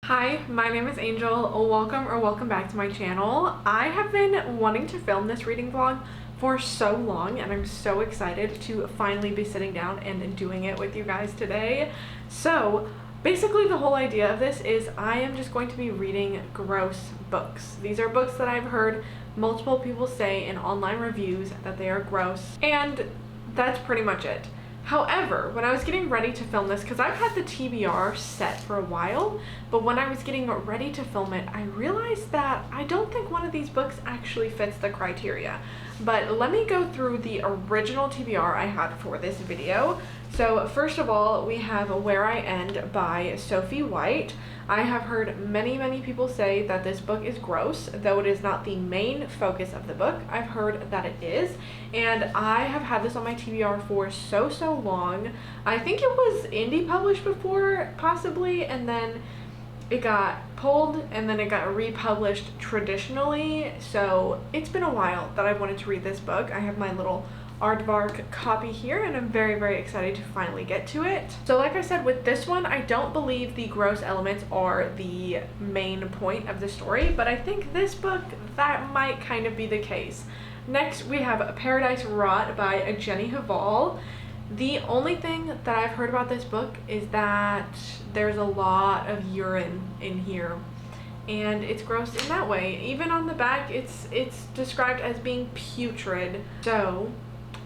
Hi, my name is Angel. Welcome back to my channel. I have been wanting to film this reading vlog for so long, and I'm so excited to finally be sitting down and doing it with you guys today. So basically the whole idea of this is I am just going to be reading gross books. These are books that I've heard multiple people say in online reviews that they are gross, and that's pretty much it. However, when I was getting ready to film this, because I've had the TBR set for a while, but when I was getting ready to film it, I realized that I don't think one of these books actually fits the criteria. But let me go through the original TBR I had for this video. So first of all, we have Where I End by Sophie White. I have heard many people say that this book is gross, though it is not the main focus of the book. I've heard that it is, and I have had this on my TBR for so long. I think it was indie published before, possibly, and then it got pulled, and then it got republished traditionally. So it's been a while that I've wanted to read this book. I have my little aardvark copy here, and I'm very excited to finally get to it. So like I said, with this one, I don't believe the gross elements are the main point of the story, but I think this book, that might kind of be the case. Next, we have Paradise Rot by Jenny Haval. The only thing that I've heard about this book is that there's a lot of urine in here, and it's gross in that way. Even on the back, it's described as being putrid. So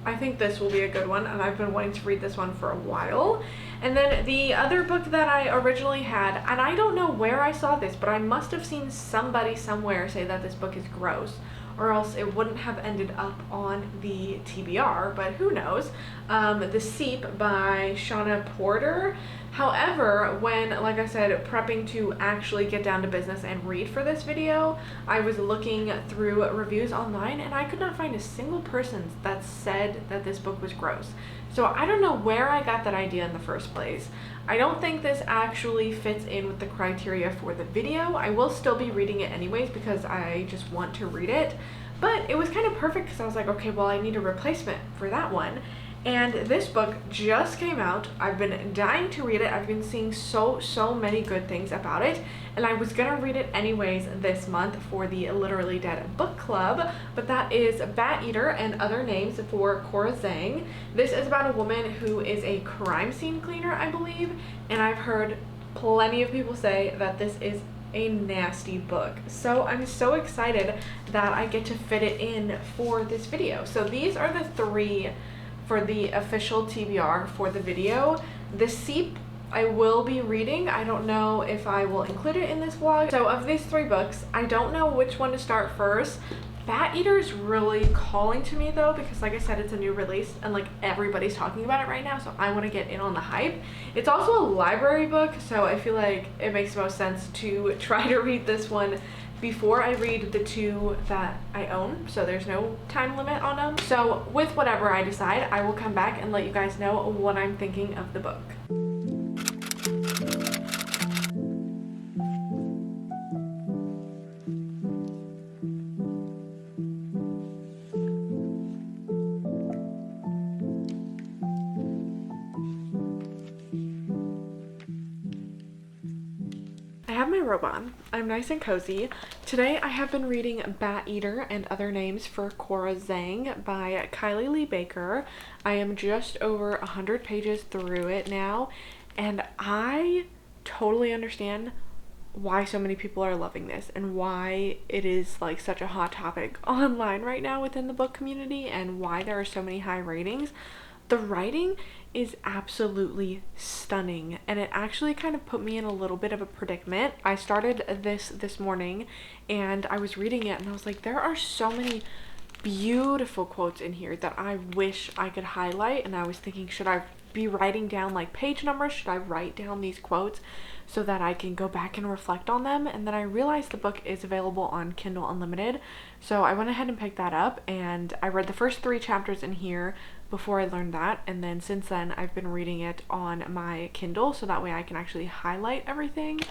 I think this will be a good one, and I've been wanting to read this one for a while. And then the other book that I originally had, and I don't know where I saw this, but I must have seen somebody somewhere say that this book is gross, or else it wouldn't have ended up on the TBR, but who knows. The Seep by Shauna Porter. However, when, like I said, prepping to actually get down to business and read for this video, I was looking through reviews online, and I could not find a single person that said that this book was gross. So I don't know where I got that idea in the first place. I don't think this actually fits in with the criteria for the video. I will still be reading it anyways because I just want to read it. But it was kind of perfect because I was like, okay, well, I need a replacement for that one. And this book just came out. I've been dying to read it. I've been seeing so many good things about it, and I was gonna read it anyways this month for the Literally Dead book club, but that is Bat Eater and Other Names for Cora Zeng. This is about a woman who is a crime scene cleaner, I believe, and I've heard plenty of people say that this is a nasty book. So I'm so excited that I get to fit it in for this video. So these are the three for the official TBR for the video. The Seep I will be reading. I don't know if I will include it in this vlog. So of these three books, I don't know which one to start first. Bat Eater is really calling to me though, because like I said, it's a new release and like everybody's talking about it right now, so I want to get in on the hype. It's also a library book, so I feel like it makes most sense to try to read this one before I read the two that I own, so there's no time limit on them. So with whatever I decide, I will come back and let you guys know what I'm thinking of the book. I have my robe on. I'm nice and cozy. Today I have been reading Bat Eater and Other Names for Cora Zeng by Kylie Lee Baker. I am just over 100 pages through it now, and I totally understand why so many people are loving this and why it is like such a hot topic online right now within the book community, and why there are so many high ratings. The writing is absolutely stunning, and it actually kind of put me in a little bit of a predicament. I started this morning and I was reading it, and I was like, there are so many beautiful quotes in here that I wish I could highlight, and I was thinking, should I be writing down like page numbers? Should I write down these quotes so that I can go back and reflect on them? And then I realized the book is available on Kindle Unlimited, so I went ahead and picked that up, and I read the first 3 chapters in here before I learned that, and then since then I've been reading it on my Kindle so that way I can actually highlight everything.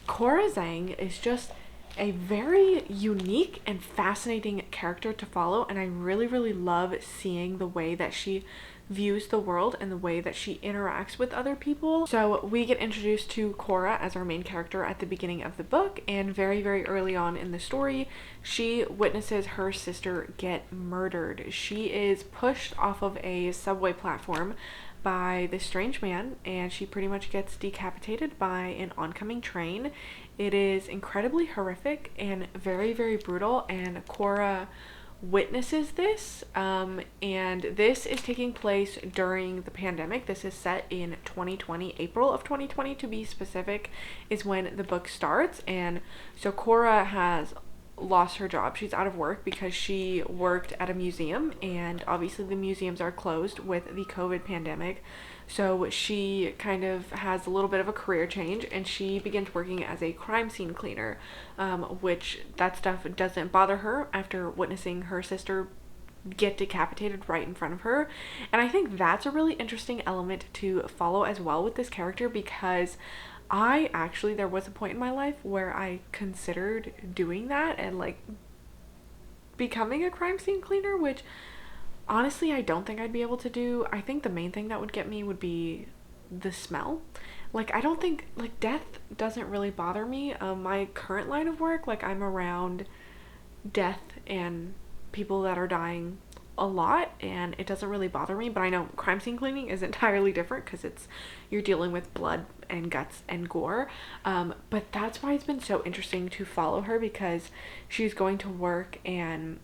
Cora Zeng is just a very unique and fascinating character to follow, and I really love seeing the way that she views the world and the way that she interacts with other people. So we get introduced to Cora as our main character at the beginning of the book, and very, very early on in the story, she witnesses her sister get murdered. She is pushed off of a subway platform by this strange man, and she pretty much gets decapitated by an oncoming train. It is incredibly horrific and very, very brutal, and Cora witnesses this, and this is taking place during the pandemic. This is set in 2020, April of 2020 to be specific, is when the book starts. And so Cora has lost her job. She's out of work because she worked at a museum, and obviously the museums are closed with the COVID pandemic. So she kind of has a little bit of a career change, and she begins working as a crime scene cleaner, which that stuff doesn't bother her after witnessing her sister get decapitated right in front of her. And I think that's a really interesting element to follow as well with this character, because there was a point in my life where I considered doing that and like becoming a crime scene cleaner, which honestly I don't think I'd be able to do. I think the main thing that would get me would be the smell. Like, I don't think, like, death doesn't really bother me. My current line of work, like, I'm around death and people that are dying a lot, and it doesn't really bother me. But I know crime scene cleaning is entirely different because you're dealing with blood and guts and gore. But that's why it's been so interesting to follow her, because she's going to work and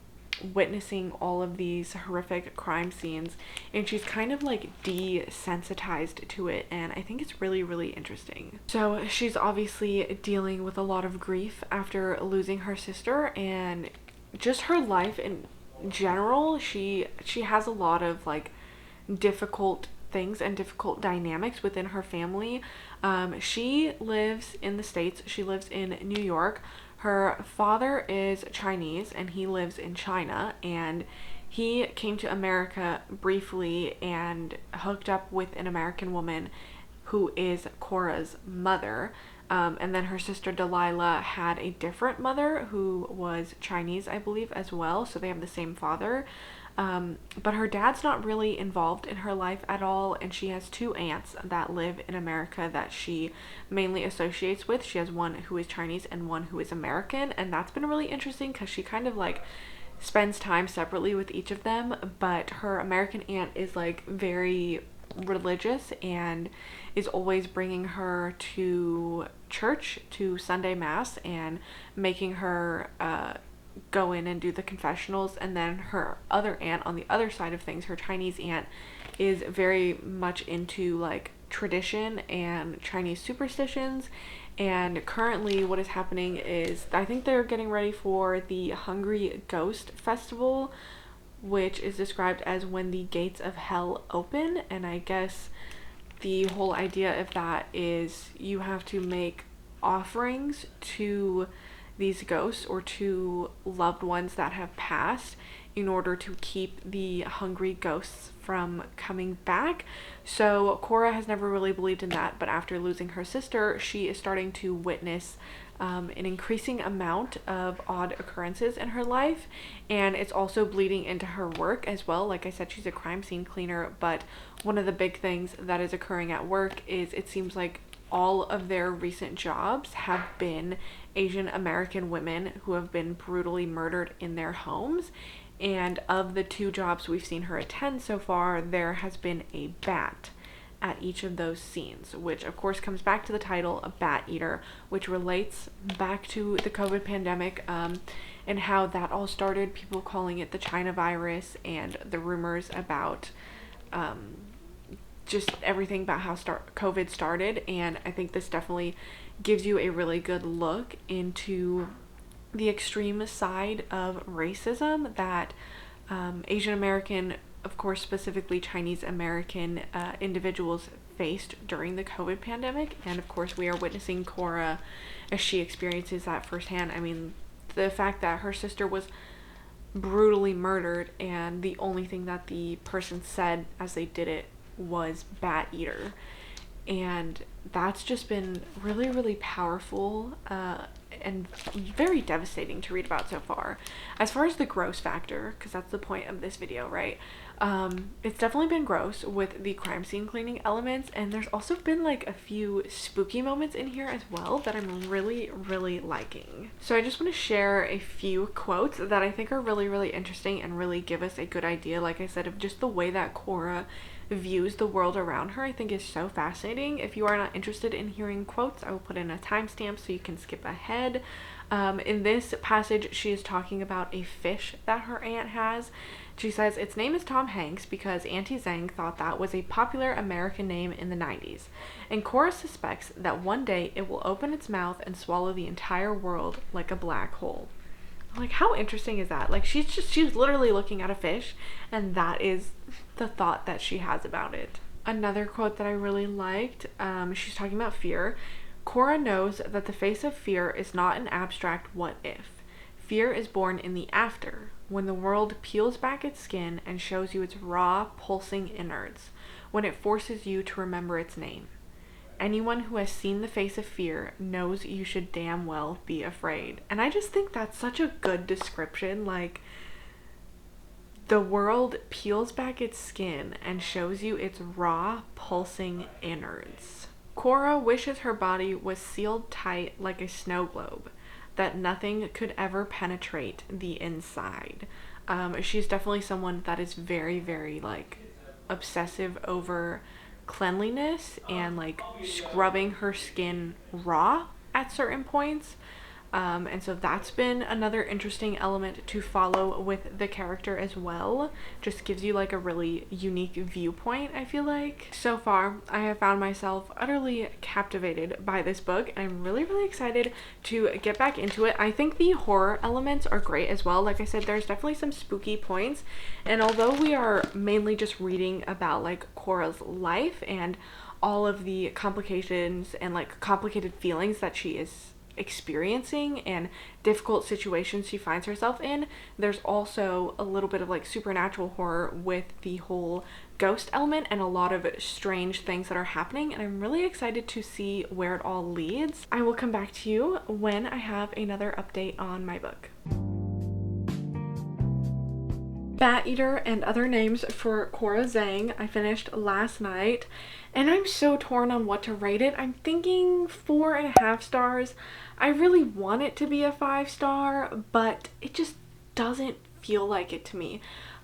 witnessing all of these horrific crime scenes, and she's kind of like desensitized to it, and I think it's really, really interesting. So she's obviously dealing with a lot of grief after losing her sister, and just her life in general. She has a lot of like difficult things and difficult dynamics within her family. She lives in the States. She lives in New York. Her father is Chinese and he lives in China, and he came to America briefly and hooked up with an American woman who is Cora's mother. And then her sister Delilah had a different mother who was Chinese, I believe, as well. So they have the same father. But her dad's not really involved in her life at all, and she has two aunts that live in America that she mainly associates with. She has one who is Chinese and one who is American, and that's been really interesting because she kind of like spends time separately with each of them. But her American aunt is like very religious and is always bringing her to church, to Sunday mass, and making her go in and do the confessionals. And then her other aunt on the other side of things, her Chinese aunt, is very much into like tradition and Chinese superstitions. And currently what is happening is, I think they're getting ready for the Hungry Ghost Festival, which is described as when the gates of hell open. And I guess the whole idea of that is you have to make offerings to these ghosts or to loved ones that have passed in order to keep the hungry ghosts from coming back. So Cora has never really believed in that, but after losing her sister, she is starting to witness an increasing amount of odd occurrences in her life, and it's also bleeding into her work as well. Like I said, she's a crime scene cleaner, but one of the big things that is occurring at work is it seems like all of their recent jobs have been Asian American women who have been brutally murdered in their homes. And of the 2 jobs we've seen her attend so far, there has been a bat at each of those scenes, which of course comes back to the title, a bat eater, which relates back to the COVID pandemic, and how that all started, people calling it the China virus, and the rumors about just everything about how COVID started. And I think this definitely gives you a really good look into the extreme side of racism that Asian American, of course specifically Chinese American individuals faced during the COVID pandemic. And of course we are witnessing Cora as she experiences that firsthand. I mean, the fact that her sister was brutally murdered and the only thing that the person said as they did it was bat eater, and that's just been really, really powerful. and very devastating to read about so far. As far as the gross factor, because that's the point of this video, right? It's definitely been gross with the crime scene cleaning elements, and there's also been like a few spooky moments in here as well that I'm really liking. So I just want to share a few quotes that I think are really interesting and really give us a good idea, like I said, of just the way that Cora views the world around her. I think is so fascinating. If you are not interested in hearing quotes, I will put in a timestamp so you can skip ahead. In this passage, she is talking about a fish that her aunt has. She says its name is Tom Hanks because Auntie Zeng thought that was a popular American name in the 90s, and Cora suspects that one day it will open its mouth and swallow the entire world like a black hole. Like, how interesting is that? Like, she's literally looking at a fish, and that is the thought that she has about it. Another quote that I really liked, she's talking about fear. Cora knows that the face of fear is not an abstract what if. Fear is born in the after, when the world peels back its skin and shows you its raw, pulsing innards, when it forces you to remember its name. Anyone who has seen the face of fear knows you should damn well be afraid. And I just think that's such a good description. Like, the world peels back its skin and shows you its raw, pulsing innards. Cora wishes her body was sealed tight like a snow globe, that nothing could ever penetrate the inside. She's definitely someone that is very like obsessive over cleanliness and like scrubbing her skin raw at certain points. And so that's been another interesting element to follow with the character as well. Just gives you like a really unique viewpoint, I feel like. So far, I have found myself utterly captivated by this book, and I'm really excited to get back into it. I think the horror elements are great as well. Like I said, there's definitely some spooky points, and although we are mainly just reading about like Cora's life and all of the complications and like complicated feelings that she is experiencing and difficult situations she finds herself in, there's also a little bit of like supernatural horror with the whole ghost element and a lot of strange things that are happening, and I'm really excited to see where it all leads. I will come back to you when I have another update on my book. Bat Eater and Other Names for Cora Zeng I finished last night, and I'm so torn on what to rate it. I'm thinking 4.5 stars. I really want it to be a 5-star, but it just doesn't feel like it to me.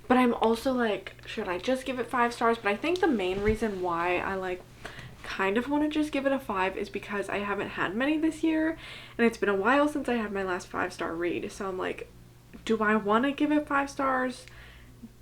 But I'm also like, should I just give it 5 stars? But I think the main reason why I like kind of want to just give it a 5 is because I haven't had many this year, and it's been a while since I had my last 5-star read. So I'm like, do I want to give it 5 stars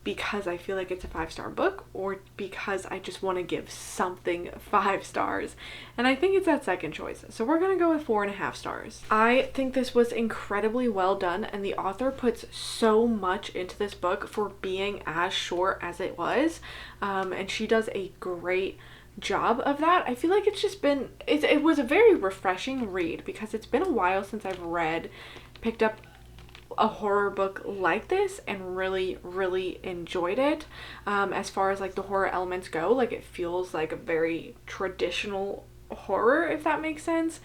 because I feel like it's a 5-star book, or because I just want to give something 5 stars? And I think it's that second choice. So we're gonna go with 4.5 stars. I think this was incredibly well done, and the author puts so much into this book for being as short as it was. And she does a great job of that. I feel like it's just been, it was a very refreshing read because it's been a while since I've picked up a horror book like this and really enjoyed it. As far as like the horror elements go, like it feels like a very traditional horror, if that makes sense,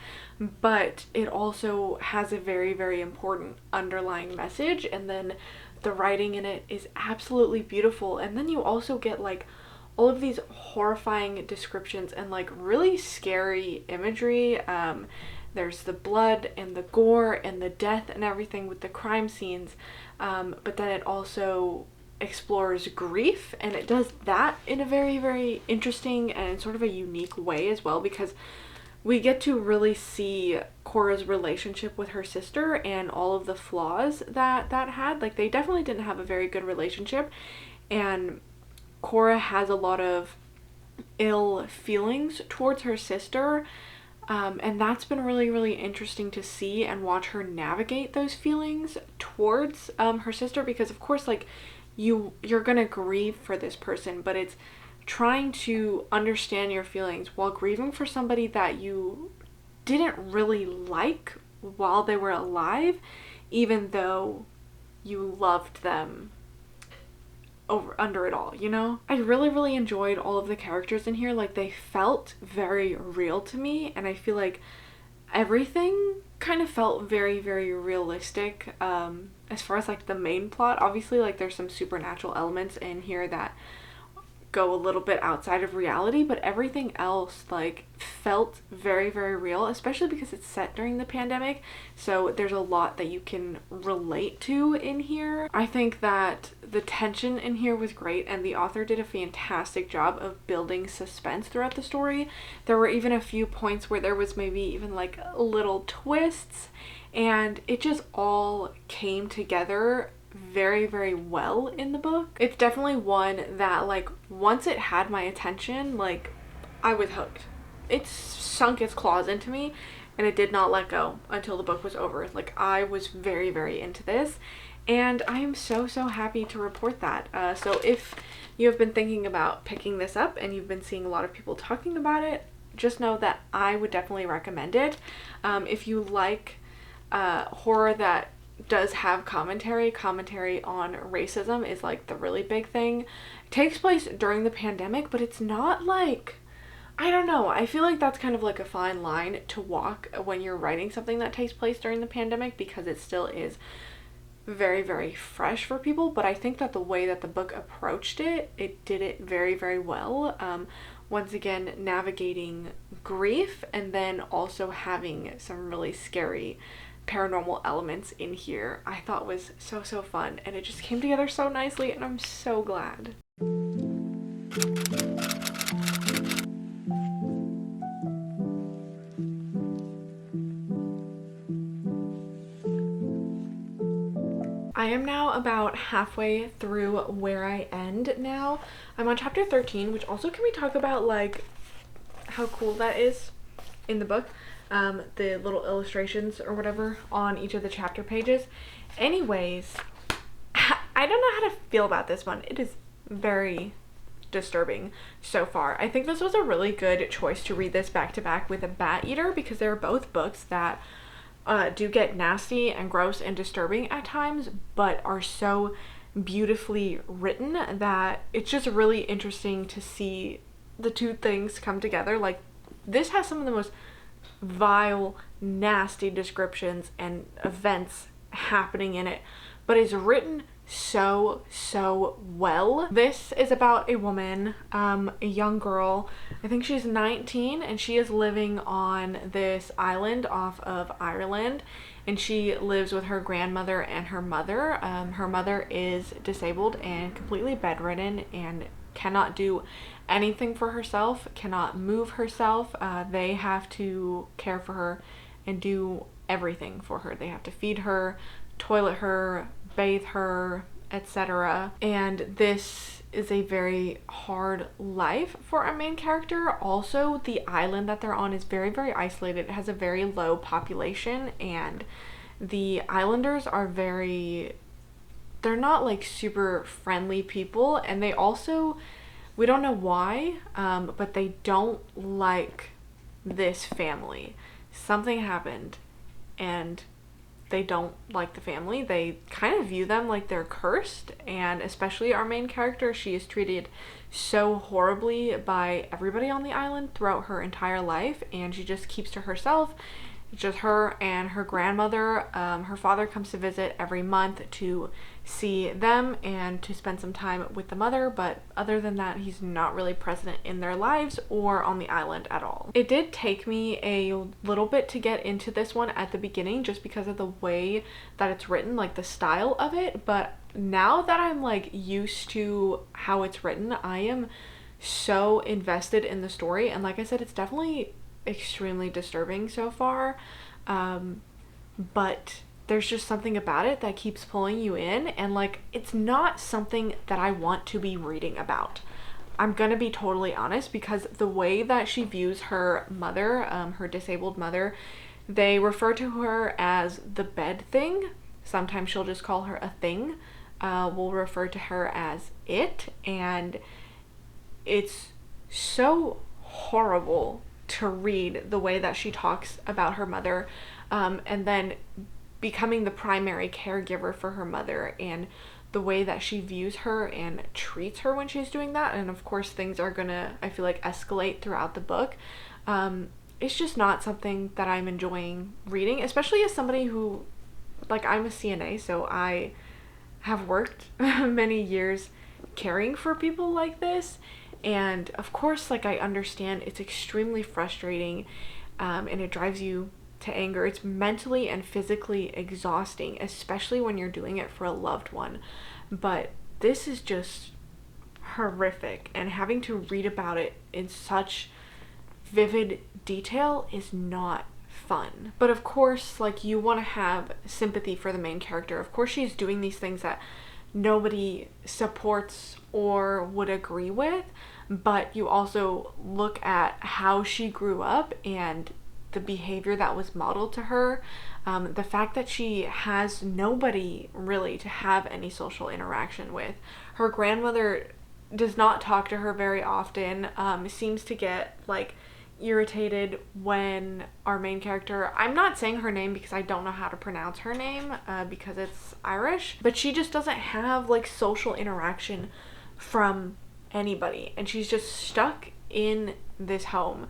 but it also has a very important underlying message, and then the writing in it is absolutely beautiful. And then you also get like all of these horrifying descriptions and like really scary imagery. There's the blood and the gore and the death and everything with the crime scenes, but then it also explores grief, and it does that in a very interesting and sort of a unique way as well, because we get to really see Cora's relationship with her sister and all of the flaws that had. Like, they definitely didn't have a very good relationship, and Cora has a lot of ill feelings towards her sister. And that's been really interesting to see and watch her navigate those feelings towards her sister, because of course, like, you're gonna grieve for this person, but it's trying to understand your feelings while grieving for somebody that you didn't really like while they were alive, even though you loved them under it all, you know? I really enjoyed all of the characters in here. Like, they felt very real to me, and I feel like everything kind of felt very, very realistic. As far as like the main plot, obviously like there's some supernatural elements in here that go a little bit outside of reality, but everything else like felt very, very real, especially because it's set during the pandemic, so there's a lot that you can relate to in here. I think that the tension in here was great, and the author did a fantastic job of building suspense throughout the story. There were even a few points where there was maybe even like little twists, and it just all came together very, very well in the book. It's definitely one that like once it had my attention, like I was hooked. It sunk its claws into me and it did not let go until the book was over. Like I was very, very into this, and I am so, so happy to report that. So if you have been thinking about picking this up and you've been seeing a lot of people talking about it, just know that I would definitely recommend it. If you like horror that does have commentary on racism is like the really big thing. It takes place during the pandemic, but it's not like, I don't know, I feel like that's kind of like a fine line to walk when you're writing something that takes place during the pandemic, because it still is very, very fresh for people. But I think that the way that the book approached it, it did it very, very well. Once again, navigating grief and then also having some really scary paranormal elements in here, I thought was so, so fun, and it just came together so nicely, and I'm so glad. I am now about halfway through where I end now. I'm on chapter 13, which also, can we talk about like how cool that is in the book? The little illustrations or whatever on each of the chapter pages. Anyways, I don't know how to feel about this one. It is very disturbing so far. I think this was a really good choice to read this back to back with A Bat Eater, because they're both books that do get nasty and gross and disturbing at times, but are so beautifully written that it's just really interesting to see the two things come together. Like, this has some of the most vile, nasty descriptions and events happening in it, but is written so, so well. This is about a woman, a young girl. I think she's 19, and she is living on this island off of Ireland, and she lives with her grandmother and her mother. Her mother is disabled and completely bedridden and cannot do anything for herself, cannot move herself. They have to care for her and do everything for her. They have to feed her, toilet her, bathe her, etc. And this is a very hard life for our main character. Also, the island that they're on is very, very isolated. It has a very low population, and the islanders are they're not like super friendly people, and they also, we don't know why, but they don't like this family. Something happened and they don't like the family. They kind of view them like they're cursed, and especially our main character, she is treated so horribly by everybody on the island throughout her entire life, and she just keeps to herself. It's just her and her grandmother. Her father comes to visit every month to see them and to spend some time with the mother, but other than that, he's not really present in their lives or on the island at all. It did take me a little bit to get into this one at the beginning, just because of the way that it's written, like the style of it, but now that I'm like used to how it's written, I am so invested in the story. And like I said, it's definitely extremely disturbing so far, but there's just something about it that keeps pulling you in, and like, it's not something that I want to be reading about. I'm gonna be totally honest, because the way that she views her mother, her disabled mother, they refer to her as the bed thing. Sometimes she'll just call her a thing. We'll refer to her as it, and it's so horrible to read the way that she talks about her mother, and then becoming the primary caregiver for her mother, and the way that she views her and treats her when she's doing that. And of course, things are gonna, I feel like, escalate throughout the book. it's just not something that I'm enjoying reading, especially as somebody who, like, I'm a CNA, so I have worked many years caring for people like this. And of course, like, I understand it's extremely frustrating, and it drives you to anger. It's mentally and physically exhausting, especially when you're doing it for a loved one. But this is just horrific, and having to read about it in such vivid detail is not fun. But of course, like, you want to have sympathy for the main character. Of course, she's doing these things that nobody supports or would agree with, but you also look at how she grew up and the behavior that was modeled to her, the fact that she has nobody really to have any social interaction with. Her grandmother does not talk to her very often, seems to get, like, irritated when our main character, I'm not saying her name because I don't know how to pronounce her name, because it's Irish, but she just doesn't have, like, social interaction from anybody, and she's just stuck in this home.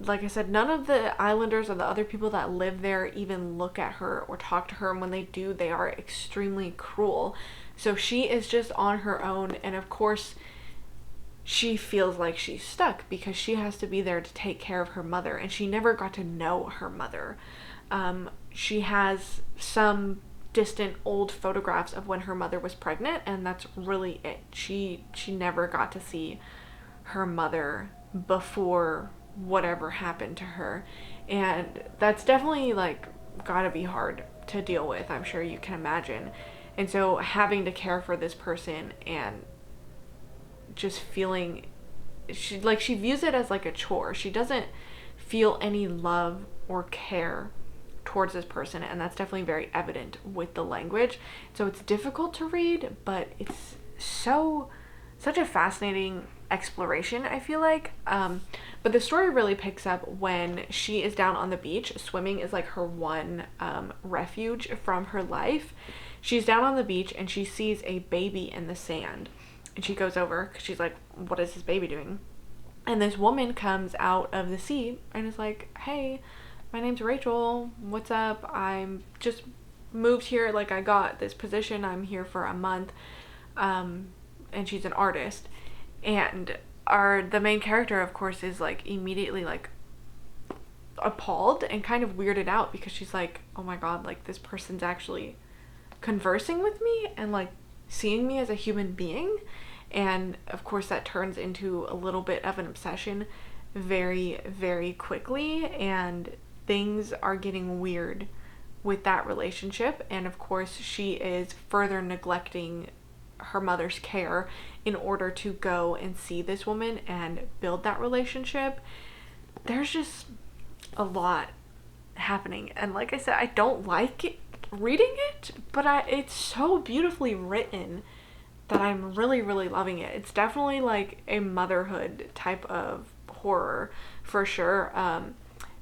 Like I said, none of the islanders or the other people that live there even look at her or talk to her, and when they do, they are extremely cruel. So she is just on her own, and of course she feels like she's stuck because she has to be there to take care of her mother, and she never got to know her mother. She has some distant old photographs of when her mother was pregnant, and that's really it. She never got to see her mother before whatever happened to her, and that's definitely, like, gotta be hard to deal with, I'm sure you can imagine. And so having to care for this person and just feeling, she views it as like a chore. She doesn't feel any love or care towards this person, and that's definitely very evident with the language. So it's difficult to read, but it's such a fascinating exploration, I feel like. But the story really picks up when she is down on the beach. Swimming is like her one refuge from her life. She's down on the beach and she sees a baby in the sand, and she goes over because she's like, what is this baby doing? And this woman comes out of the sea and is like, hey, my name's Rachel, what's up? I'm just moved here, like, I got this position, I'm here for a month. And she's an artist, and the main character, of course, is, like, immediately, like, appalled and kind of weirded out because she's like, oh my god, like, this person's actually conversing with me and, like, seeing me as a human being. And of course that turns into a little bit of an obsession very, very quickly, and things are getting weird with that relationship. And of course she is further neglecting her mother's care in order to go and see this woman and build that relationship. There's just a lot happening, and like I said, I don't like reading it, but it's so beautifully written that I'm really, really loving it. It's definitely like a motherhood type of horror for sure.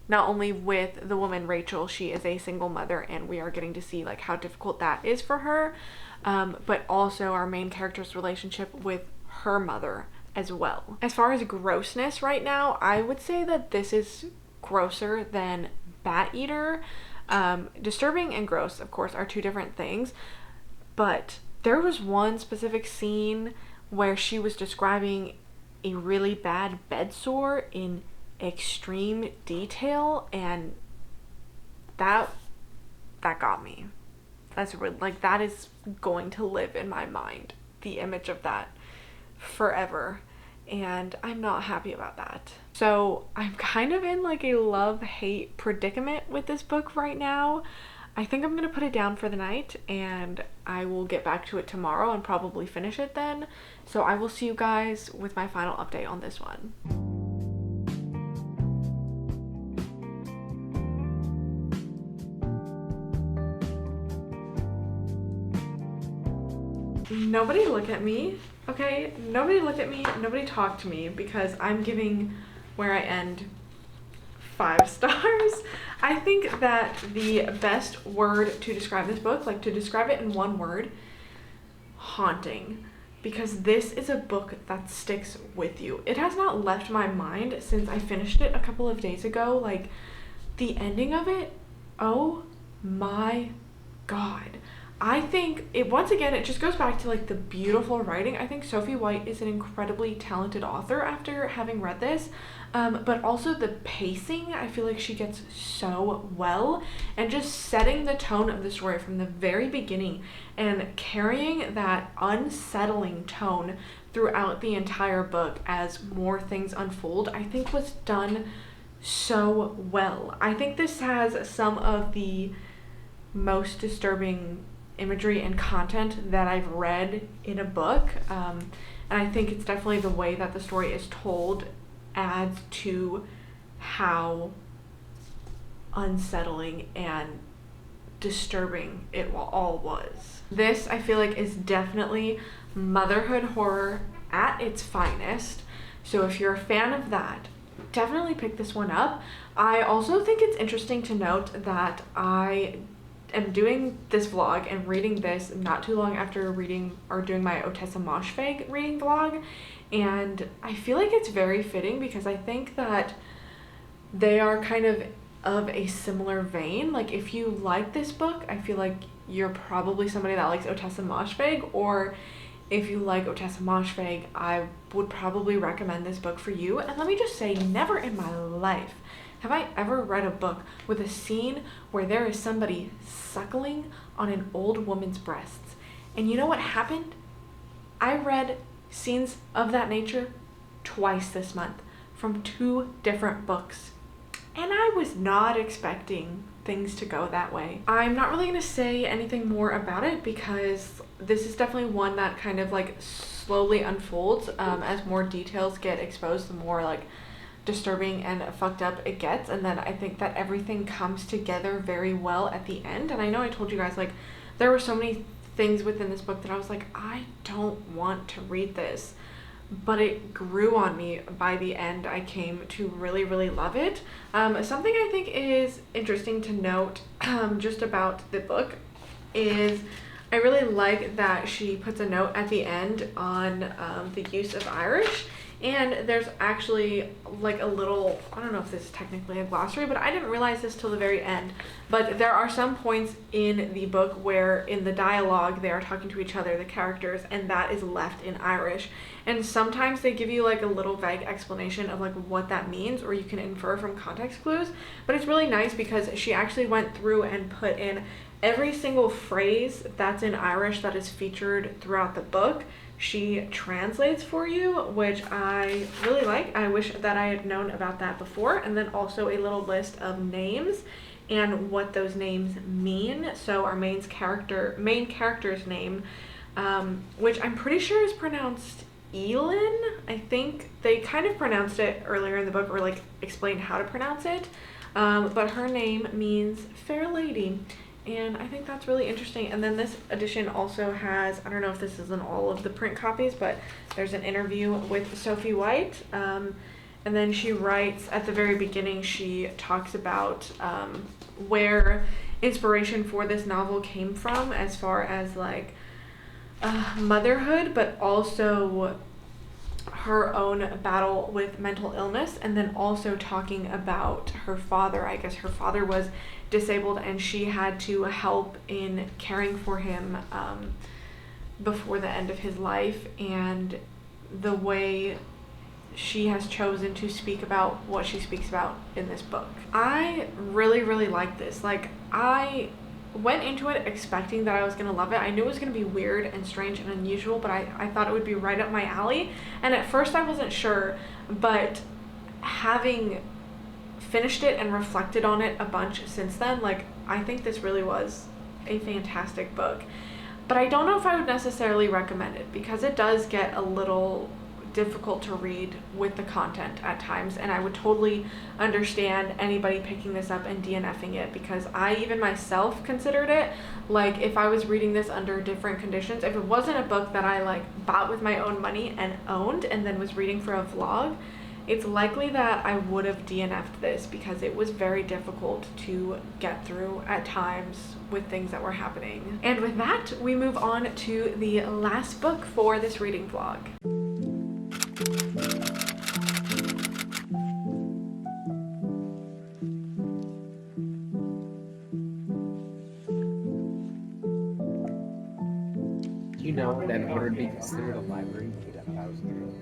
Not only with the woman Rachel, she is a single mother, and we are getting to see, like, how difficult that is for her, but also our main character's relationship with her mother as well. As far as grossness right now, I would say that this is grosser than Bat Eater. Disturbing and gross, of course, are two different things, but there was one specific scene where she was describing a really bad bed sore in extreme detail, and that got me. That's really, like, that is going to live in my mind, the image of that, forever, and I'm not happy about that. So I'm kind of in, like, a love-hate predicament with this book right now. I think I'm gonna put it down for the night, and I will get back to it tomorrow and probably finish it then. So I will see you guys with my final update on this one. Nobody look at me, okay? Nobody look at me, nobody talk to me, because I'm giving Where I End 5 stars. I think that the best word to describe this book, like, to describe it in one word, haunting. because this is a book that sticks with you. It has not left my mind since I finished it a couple of days ago. Like, the ending of it, oh my god. I think it, once again, it just goes back to like the beautiful writing. I think Sophie White is an incredibly talented author after having read this, but also the pacing, I feel like she gets so well, and just setting the tone of the story from the very beginning and carrying that unsettling tone throughout the entire book as more things unfold, I think was done so well. I think this has some of the most disturbing imagery and content that I've read in a book, and I think it's definitely the way that the story is told adds to how unsettling and disturbing it all was. This, I feel like, is definitely motherhood horror at its finest, so if you're a fan of that, definitely pick this one up. I also think it's interesting to note that I am doing this vlog and reading this not too long after reading or doing my Otessa Moshfegh reading vlog, and I feel like it's very fitting because I think that they are kind of a similar vein. Like, if you like this book, I feel like you're probably somebody that likes Otessa Moshfegh, or if you like Otessa Moshfegh, I would probably recommend this book for you. And let me just say, never in my life have I ever read a book with a scene where there is somebody suckling on an old woman's breasts. And you know what happened? I read scenes of that nature twice this month from 2 different books. And I was not expecting things to go that way. I'm not really going to say anything more about it because this is definitely one that kind of like slowly unfolds as more details get exposed, the more like disturbing and fucked up it gets, and then I think that everything comes together very well at the end. And I know I told you guys, like, there were so many things within this book that I was like, I don't want to read this, but it grew on me. By the end, I came to really, really love it. Something I think is interesting to note just about the book is I really like that she puts a note at the end on the use of Irish. And there's actually like a little, I don't know if this is technically a glossary, but I didn't realize this till the very end. But there are some points in the book where in the dialogue they are talking to each other, the characters, and that is left in Irish. And sometimes they give you like a little vague explanation of like what that means, or you can infer from context clues. But it's really nice because she actually went through and put in every single phrase that's in Irish that is featured throughout the book. She translates for you, which I really like. I wish that I had known about that before. And then also a little list of names and what those names mean. So our main character's name, which I'm pretty sure is pronounced Elin. I think they kind of pronounced it earlier in the book, or like explained how to pronounce it. But her name means fair lady. And I think that's really interesting. And then this edition also has, I don't know if this is in all of the print copies, but there's an interview with Sophie White. And then she writes at the very beginning, she talks about where inspiration for this novel came from as far as like motherhood, but also her own battle with mental illness, and then also talking about her father. I guess her father was disabled and she had to help in caring for him before the end of his life, and the way she has chosen to speak about what she speaks about in this book. I really, really like this. Like, I went into it expecting that I was gonna love it. I knew it was gonna be weird and strange and unusual, but I thought it would be right up my alley. And at first I wasn't sure, but having finished it and reflected on it a bunch since then, like, I think this really was a fantastic book. But I don't know if I would necessarily recommend it because it does get a little difficult to read with the content at times, and I would totally understand anybody picking this up and DNFing it, because I even myself considered it, like, if I was reading this under different conditions, if it wasn't a book that I like bought with my own money and owned and then was reading for a vlog, it's likely that I would have DNF'd this because it was very difficult to get through at times with things that were happening. And with that, we move on to the last book for this reading vlog. You know that in order to be considered a library, you need 1,000 books.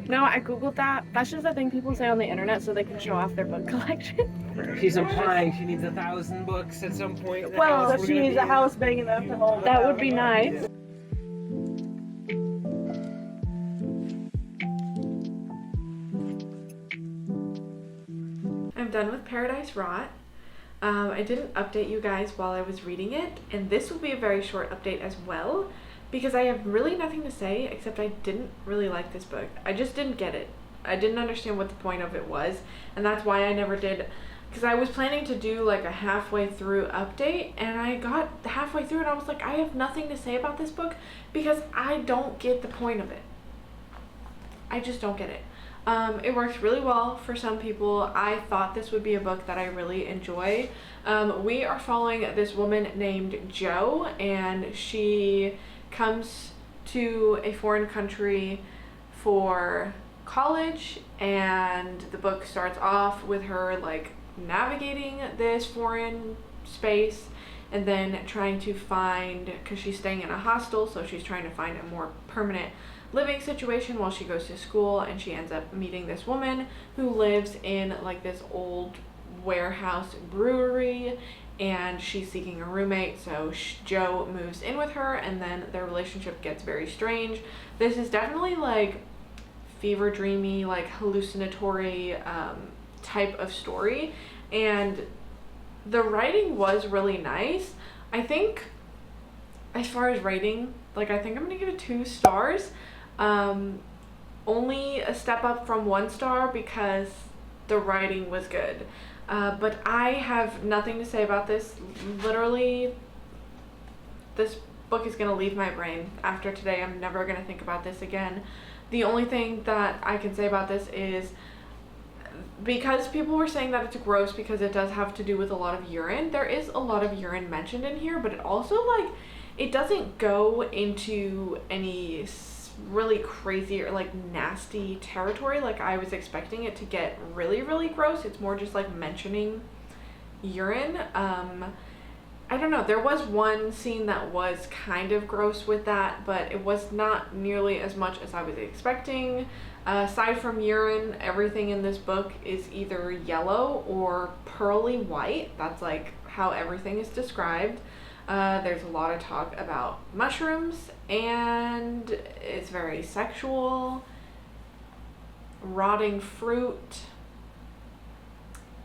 No, I googled that. That's just the thing people say on the internet so they can show off their book collection. She's implying she needs 1,000 books at some point. Well, if she needs a house big enough to hold, that would be nice. I'm done with Paradise Rot. I didn't update you guys while I was reading it, and this will be a very short update as well, because I have really nothing to say except I didn't really like this book. I just didn't get it. I didn't understand what the point of it was, and that's why I never did, because I was planning to do like a halfway through update, and I got halfway through and I was like, I have nothing to say about this book because I don't get the point of it. I just don't get it. It works really well for some people. I thought this would be a book that I really enjoy. We are following this woman named Jo, and she comes to a foreign country for college, and the book starts off with her like navigating this foreign space and then trying to find, because she's staying in a hostel, so she's trying to find a more permanent living situation while she goes to school, and she ends up meeting this woman who lives in like this old warehouse brewery, and she's seeking a roommate, so Jo moves in with her, and then their relationship gets very strange. This is definitely like fever dreamy, like hallucinatory type of story, and the writing was really nice. I think as far as rating, like I think I'm gonna give it 2 stars. Only a step up from 1 star because the writing was good. But I have nothing to say about this. Literally, this book is going to leave my brain after today. I'm never going to think about this again. The only thing that I can say about this is, because people were saying that it's gross because it does have to do with a lot of urine, there is a lot of urine mentioned in here, but it also, like, it doesn't go into any really crazy or like nasty territory like I was expecting it to get really, really gross. It's more just like mentioning urine. I don't know, there was one scene that was kind of gross with that, but it was not nearly as much as I was expecting. Aside from urine, everything in this book is either yellow or pearly white. That's like how everything is described. There's a lot of talk about mushrooms, and it's very sexual. Rotting fruit.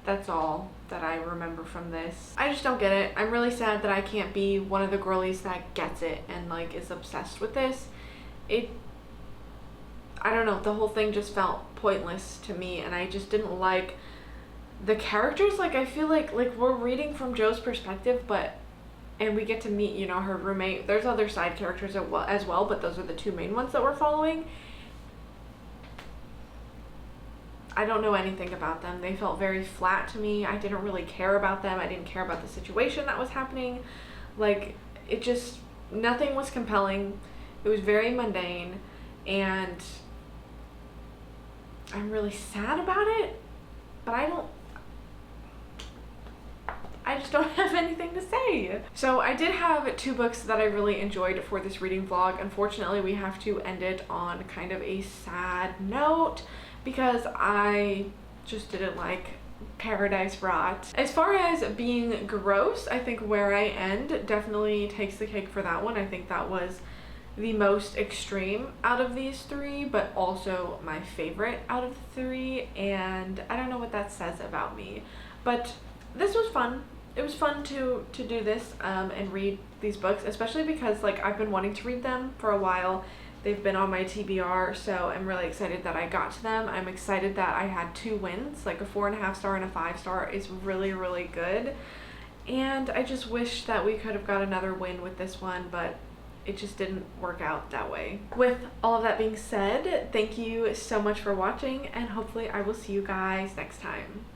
That's all that I remember from this. I just don't get it. I'm really sad that I can't be one of the girlies that gets it and like is obsessed with this. I don't know, the whole thing just felt pointless to me, and I just didn't like the characters. Like I feel like we're reading from Jo's perspective, and we get to meet, you know, her roommate. There's other side characters as well, but those are the 2 main ones that we're following. I don't know anything about them. They felt very flat to me. I didn't really care about them. I didn't care about the situation that was happening. Like, it just, nothing was compelling. It was very mundane, and I'm really sad about it, but I just don't have anything to say. So I did have 2 books that I really enjoyed for this reading vlog. Unfortunately, we have to end it on kind of a sad note because I just didn't like Paradise Rot. As far as being gross, I think Where I End definitely takes the cake for that one. I think that was the most extreme out of these 3, but also my favorite out of the 3, and I don't know what that says about me, but this was fun. It was fun to do this and read these books, especially because like I've been wanting to read them for a while. They've been on my TBR, so I'm really excited that I got to them. I'm excited that I had 2 wins, like a 4.5 star and a 5 star is really, really good. And I just wish that we could have got another win with this one, but it just didn't work out that way. With all of that being said, thank you so much for watching, and hopefully I will see you guys next time.